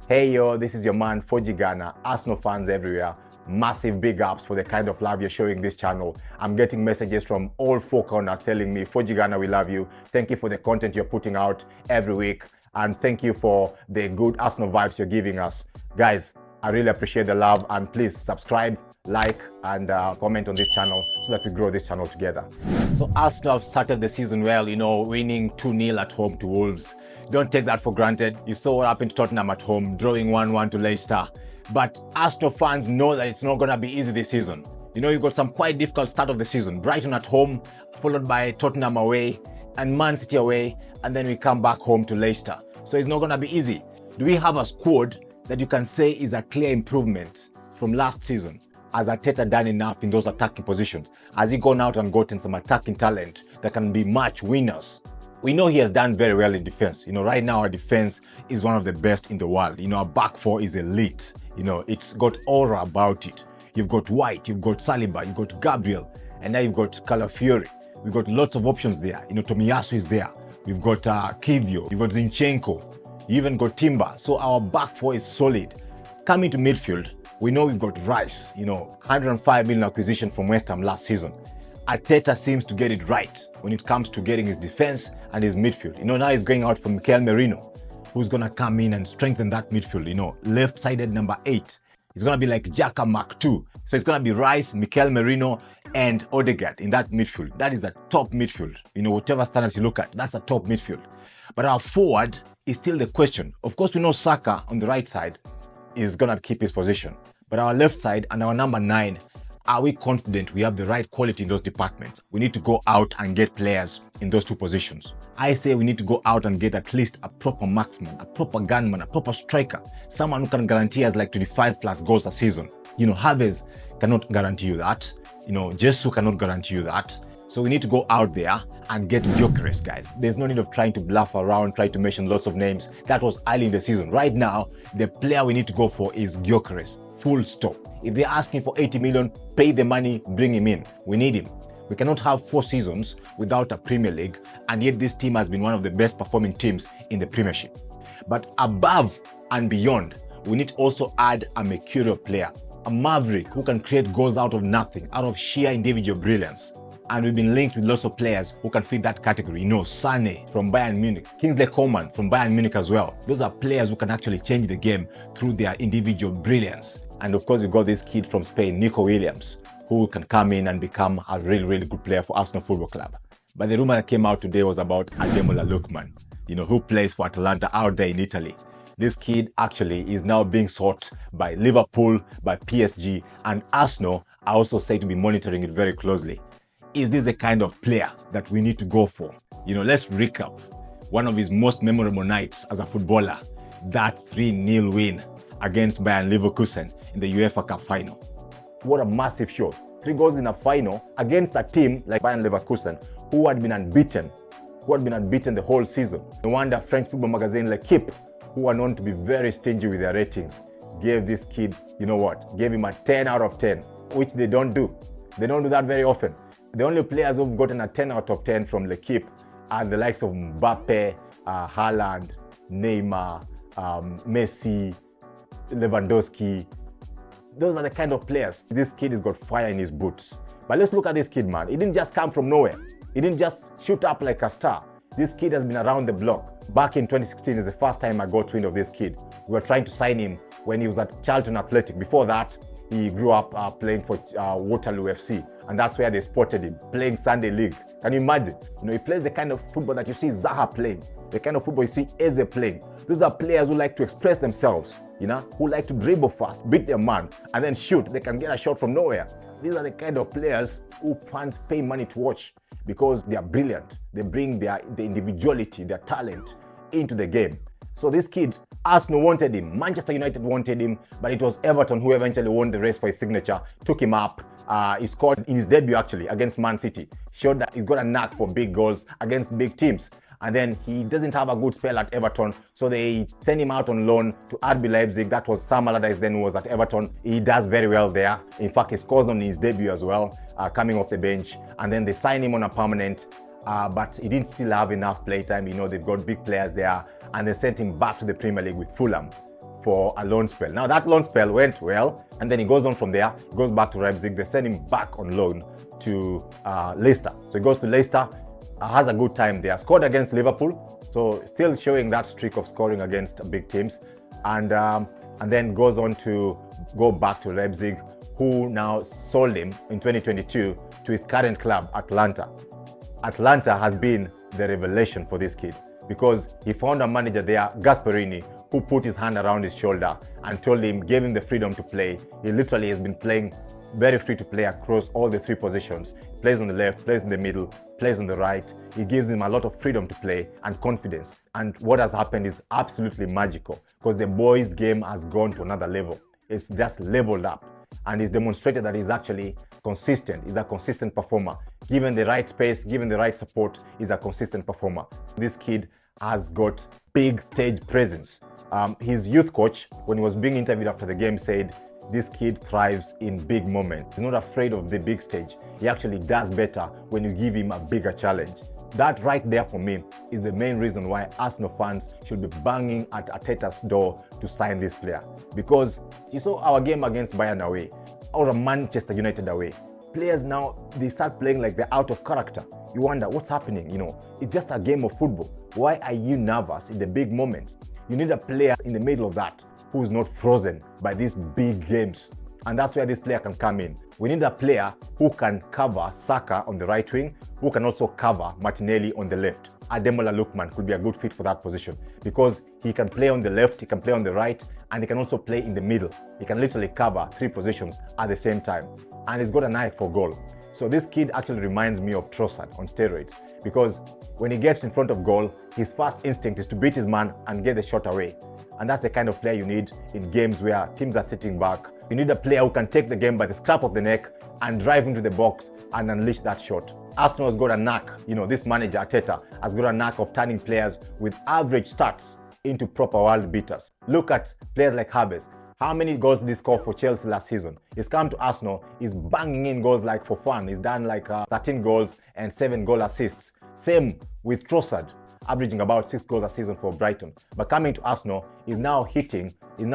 Hey yo, this is your man Foji Ghana, Arsenal fans everywhere. Massive big ups for the kind of love you're showing this channel. I'm getting messages from all four corners telling me, Foji Ghana, we love you. Thank you for the content you're putting out every week. And thank you for the good Arsenal vibes you're giving us. Guys, I really appreciate the love, and please subscribe, like, and comment on this channel so that we grow this channel together. So Arsenal started the season well, winning 2-0 at home to Wolves. Don't take that for granted. You saw what happened to Tottenham at home, drawing 1-1 to Leicester. But Arsenal fans know that it's not going to be easy this season. You've got some quite difficult start of the season. Brighton at home, followed by Tottenham away, and Man City away, and then we come back home to Leicester. So it's not going to be easy. Do we have a squad that you can say is a clear improvement from last season? Has Arteta done enough in those attacking positions? Has he gone out and gotten some attacking talent that can be match winners? We know he has done very well in defense. Right now our defense is one of the best in the world. Our back four is elite. It's got aura about it. You've got White, you've got Saliba, you've got Gabriel, and now you've got Calafiori. We've got lots of options there. Tomiyasu is there. We've got Kivio, you've got Zinchenko, you even got Timber. So our back four is solid. Coming to midfield, we know we've got Rice, 105 million acquisition from West Ham last season. Arteta seems to get it right when it comes to getting his defense and his midfield. Now he's going out for MIKEL MERINO, who's going to come in and strengthen that midfield. Left-sided number 8. It's going to be like Xhaka Mark II. So it's going to be Rice, MIKEL MERINO, and Odegaard in that midfield. That is a top midfield. Whatever standards you look at, that's a top midfield. But our forward is still the question. Of course, we know Saka on the right side is going to keep his position. But our left side and our number 9, are we confident we have the right quality in those departments? We need to go out and get players in those two positions. I say we need to go out and get at least a proper marksman, a proper gunman, a proper striker, someone who can guarantee us like 25 plus goals a season. Havertz cannot guarantee you that. Jesus cannot guarantee you that. So we need to go out there and get GYOKERES, guys. There's no need of trying to bluff around, try to mention lots of names. That was early in the season. Right now, the player we need to go for is GYOKERES. Full stop. If they're asking for 80 million, pay the money, bring him in. We need him. We cannot have 4 seasons without a Premier League, and yet this team has been one of the best performing teams in the Premiership. But above and beyond, we need to also add a mercurial player, a maverick who can create goals out of nothing, out of sheer individual brilliance. And we've been linked with lots of players who can fit that category. Sane from Bayern Munich, Kingsley Coman from Bayern Munich as well. Those are players who can actually change the game through their individual brilliance. And of course, we've got this kid from Spain, Nico Williams, who can come in and become a really, really good player for Arsenal Football Club. But the rumor that came out today was about Ademola Lookman, who plays for Atalanta out there in Italy. This kid actually is now being sought by Liverpool, by PSG, and Arsenal are also said to be monitoring it very closely. Is this the kind of player that we need to go for? Let's recap one of his most memorable nights as a footballer, that 3-0 win against Bayern Leverkusen in the UEFA Cup final. What a massive show. 3 goals in a final against a team like Bayern Leverkusen who had been unbeaten, the whole season. No wonder French football magazine L'Equipe, who are known to be very stingy with their ratings, gave this kid, gave him a 10 out of 10, which they don't do. They don't do that very often. The only players who've gotten a 10 out of 10 from L'Equipe are the likes of Mbappe, Haaland, Neymar, Messi, Lewandowski. Those are the kind of players. This kid has got fire in his boots. But let's look at this kid, man. He didn't just come from nowhere. He didn't just shoot up like a star. This kid has been around the block. Back in 2016 is the first time I got wind of this kid. We were trying to sign him when he was at Charlton Athletic. Before that, he grew up playing for Waterloo FC, and that's where they spotted him, playing Sunday League. Can you imagine? He plays the kind of football that you see Zaha playing, the kind of football you see Eze playing. Those are players who like to express themselves, who like to dribble fast, beat their man, and then shoot. They can get a shot from nowhere. These are the kind of players who fans pay money to watch because they are brilliant. They bring their individuality, their talent into the game. So this kid, Arsenal wanted him, Manchester United wanted him, but it was Everton who eventually won the race for his signature, took him up. He scored in his debut actually against Man City, showed that he's got a knack for big goals against big teams. And then he doesn't have a good spell at Everton, so they send him out on loan to RB Leipzig. That was Sam Allardyce then, who was at Everton. He does very well there. In fact, he scores on his debut as well, coming off the bench. And then they sign him on a permanent, but he didn't still have enough playtime. They've got big players there, and they sent him back to the Premier League with Fulham. for a loan spell. Now that loan spell went well, and then he goes on from there, goes back to Leipzig. They send him back on loan to Leicester. So he goes to Leicester, has a good time there, scored against Liverpool, so still showing that streak of scoring against big teams, and then goes on to go back to Leipzig, who now sold him in 2022 to his current club, Atlanta. Atlanta has been the revelation for this kid because he found a manager there, Gasperini, who put his hand around his shoulder and told him, gave him the freedom to play. He literally has been playing very free to play across all the three positions. Plays on the left, plays in the middle, plays on the right. He gives him a lot of freedom to play and confidence. And what has happened is absolutely magical because the boys' game has gone to another level. It's just leveled up. And he's demonstrated that he's actually consistent. He's a consistent performer. Given the right space, given the right support, he's a consistent performer. This kid has got big stage presence. His youth coach, when he was being interviewed after the game, said, this kid thrives in big moments. He's not afraid of the big stage. He actually does better when you give him a bigger challenge. That right there for me is the main reason why Arsenal fans should be banging at Arteta's door to sign this player. Because you saw our game against Bayern away or Manchester United away. Players now, they start playing like they're out of character. You wonder what's happening, It's just a game of football. Why are you nervous in the big moments? You need a player in the middle of that who is not frozen by these big games. And that's where this player can come in. We need a player who can cover Saka on the right wing, who can also cover Martinelli on the left. Ademola Lookman could be a good fit for that position because he can play on the left, he can play on the right, and he can also play in the middle. He can literally cover three positions at the same time. And he's got an eye for goal. So this kid actually reminds me of Trossard on steroids because when he gets in front of goal, his first instinct is to beat his man and get the shot away. And that's the kind of player you need in games where teams are sitting back. You need a player who can take the game by the scruff of the neck and drive into the box and unleash that shot. Arsenal has got a knack, this manager, Arteta, has got a knack of turning players with average stats into proper world beaters. Look at players like James. How many goals did he score for Chelsea last season? He's come to Arsenal, he's banging in goals like for fun. He's done like 13 goals and 7 goal assists. Same with Trossard, averaging about 6 goals a season for Brighton. But coming to Arsenal, he's now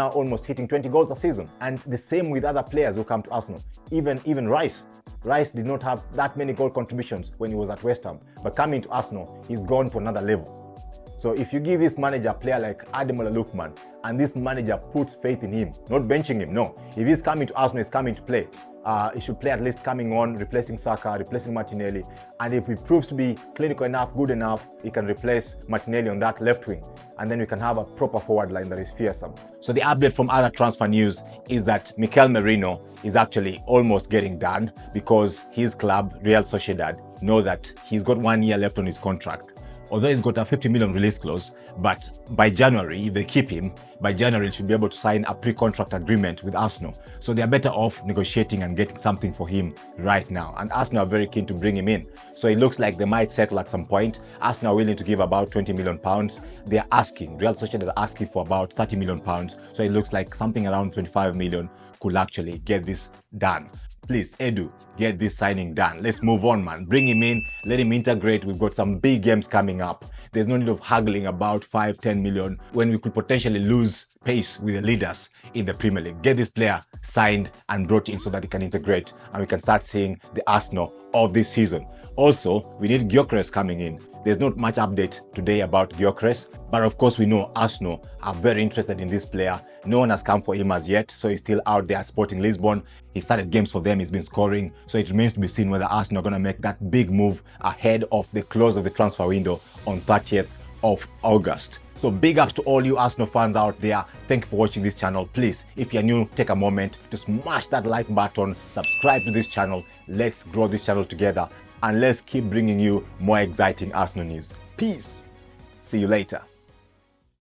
almost hitting 20 goals a season. And the same with other players who come to Arsenal. Even Rice. Rice did not have that many goal contributions when he was at West Ham. But coming to Arsenal, he's gone to another level. So if you give this manager a player like Ademola Lookman, and this manager puts faith in him, not benching him, no. If he's coming to Arsenal, he's coming to play. He should play at least coming on, replacing Saka, replacing Martinelli. And if he proves to be clinical enough, good enough, he can replace Martinelli on that left wing. And then we can have a proper forward line that is fearsome. So the update from other transfer news is that MIKEL MERINO is actually almost getting done because his club, Real Sociedad, know that he's got 1 year left on his contract. Although he's got a 50 million release clause, but by January, if they keep him, by January he should be able to sign a pre-contract agreement with Arsenal. So they're better off negotiating and getting something for him right now. And Arsenal are very keen to bring him in. So it looks like they might settle at some point. Arsenal are willing to give about 20 million pounds. They're asking, Real Sociedad are asking for about 30 million pounds. So it looks like something around 25 million could actually get this done. Please, Edu, get this signing done. Let's move on, man. Bring him in, let him integrate. We've got some big games coming up. There's no need of haggling about 5-10 million when we could potentially lose pace with the leaders in the Premier League. Get this player signed and brought in so that he can integrate and we can start seeing the Arsenal of this season. Also, we need GYOKERES coming in. There's not much update today about GYOKERES, but of course we know Arsenal are very interested in this player. No one has come for him as yet, so he's still out there at Sporting Lisbon. He started games for them, he's been scoring, so it remains to be seen whether Arsenal are going to make that big move ahead of the close of the transfer window on 30th of August. So big ups to all you Arsenal fans out there. Thank you for watching this channel. Please, if you're new, take a moment to smash that like button, subscribe to this channel. Let's grow this channel together and let's keep bringing you more exciting Arsenal news. Peace. See you later.